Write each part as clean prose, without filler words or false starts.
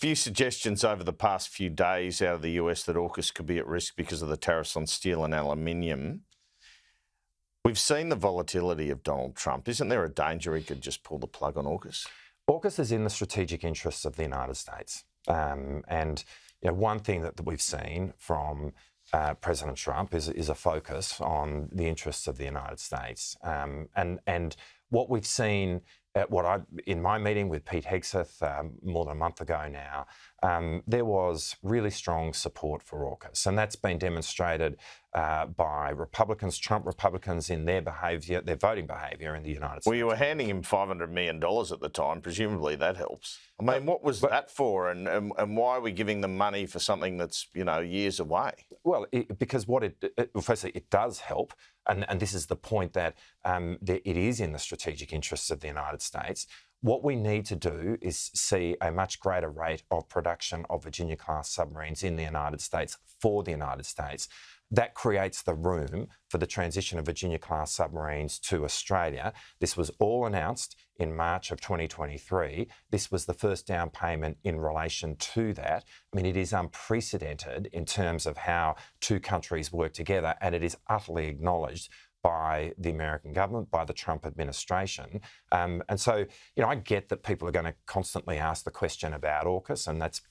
few suggestions over the past few days out of the US that AUKUS could be at risk because of the tariffs on steel and aluminium. We've seen the volatility of Donald Trump. Isn't there a danger he could just pull the plug on AUKUS? AUKUS is in the strategic interests of the United States. And one thing that we've seen from President Trump is a focus on the interests of the United States. And what we've seen in my meeting with Pete Hegseth more than a month ago now, there was really strong support for AUKUS, and that's been demonstrated by Republicans, Trump Republicans, in their behaviour, their voting behaviour in the United States. Well, you were handing him $500 million at the time. Presumably that helps. I mean, what was that for, and why are we giving them money for something that's years away? Well, because firstly, it does help. And this is the point that it is in the strategic interests of the United States. What we need to do is see a much greater rate of production of Virginia-class submarines in the United States for the United States. That creates the room for the transition of Virginia-class submarines to Australia. This was all announced in March of 2023. This was the first down payment in relation to that. I mean, it is unprecedented in terms of how two countries work together, and it is utterly acknowledged by the American government, by the Trump administration. And so, I get that people are going to constantly ask the question about AUKUS, and that's,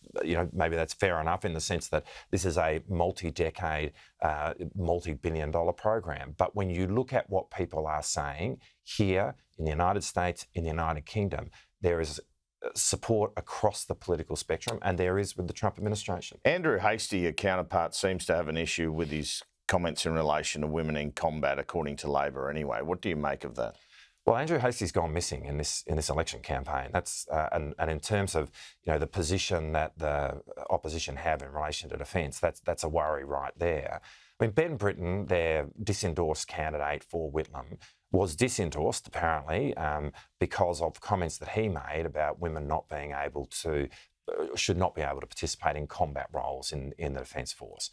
maybe that's fair enough in the sense that this is a multi-decade, multi-billion-dollar program. But when you look at what people are saying here in the United States, in the United Kingdom, there is support across the political spectrum, and there is with the Trump administration. Andrew Hastie, your counterpart, seems to have an issue with his comments in relation to women in combat, according to Labor anyway. What do you make of that? Well, Andrew Hastie's gone missing in this election campaign. That's and in terms of the position that the opposition have in relation to defence, that's a worry right there. I mean, Ben Britton, their disendorsed candidate for Whitlam, was disendorsed apparently because of comments that he made about women not being able to, should not be able to participate in combat roles in the Defence Force.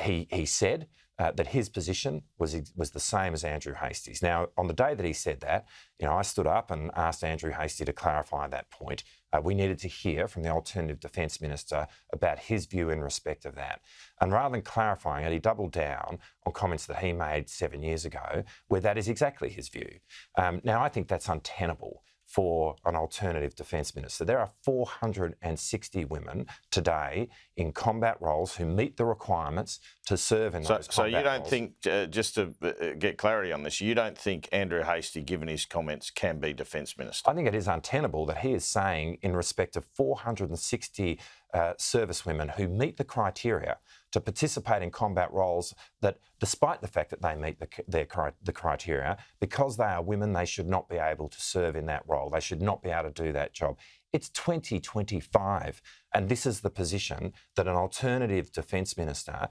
He said that his position was the same as Andrew Hastie's. Now, on the day that he said that, I stood up and asked Andrew Hastie to clarify that point. We needed to hear from the Alternative Defence Minister about his view in respect of that. And rather than clarifying it, he doubled down on comments that he made 7 years ago, where that is exactly his view. Now, I think that's untenable for an alternative defence minister. There are 460 women today in combat roles who meet the requirements to serve in those combat roles. So you don't think, just to get clarity on this, you don't think Andrew Hastie, given his comments, can be defence minister? I think it is untenable that he is saying in respect of 460 servicewomen who meet the criteria to participate in combat roles, that despite the fact that they meet the criteria, because they are women, they should not be able to serve in that role. They should not be able to do that job. It's 2025, and this is the position that an alternative defence minister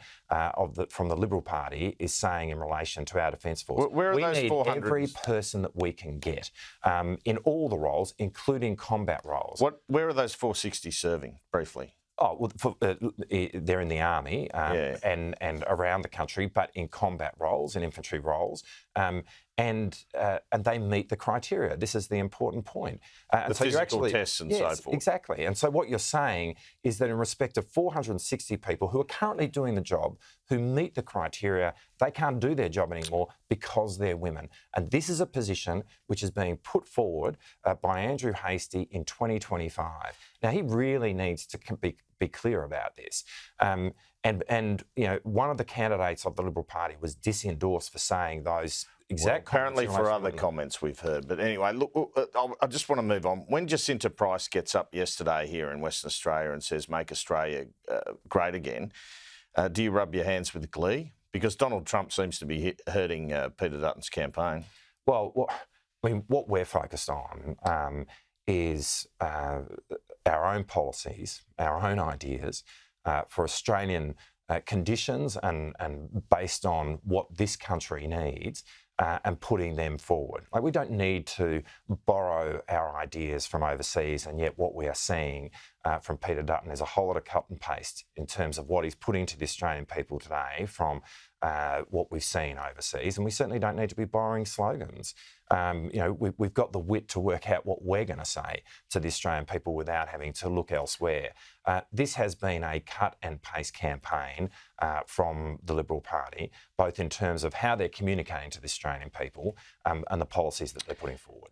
from the Liberal Party is saying in relation to our Defence Force. Where are we those need 400? Every person that we can get in all the roles, including combat roles. Where are those 460 serving, briefly? Oh, well, they're in the army and around the country, but in combat roles, in infantry roles, and they meet the criteria. This is the important point. The so physical tests and so forth. Exactly. And so what you're saying is that in respect of 460 people who are currently doing the job, who meet the criteria, they can't do their job anymore because they're women. And this is a position which is being put forward by Andrew Hastie in 2025. Now, he really needs to be clear about this. And one of the candidates of the Liberal Party was disendorsed for saying those exact apparently for other comments we've heard. But anyway, look, I just want to move on. When Jacinta Price gets up yesterday here in Western Australia and says, make Australia great again, do you rub your hands with glee? Because Donald Trump seems to be hurting Peter Dutton's campaign. Well, what we're focused on is our own policies, our own ideas for Australian conditions and based on what this country needs, and putting them forward. Like, we don't need to borrow our ideas from overseas, and yet what we are seeing from Peter Dutton is a whole lot of cut and paste in terms of what he's putting to the Australian people today from what we've seen overseas. And we certainly don't need to be borrowing slogans. We've got the wit to work out what we're going to say to the Australian people without having to look elsewhere. This has been a cut and paste campaign from the Liberal Party, both in terms of how they're communicating to the Australian people and the policies that they're putting forward.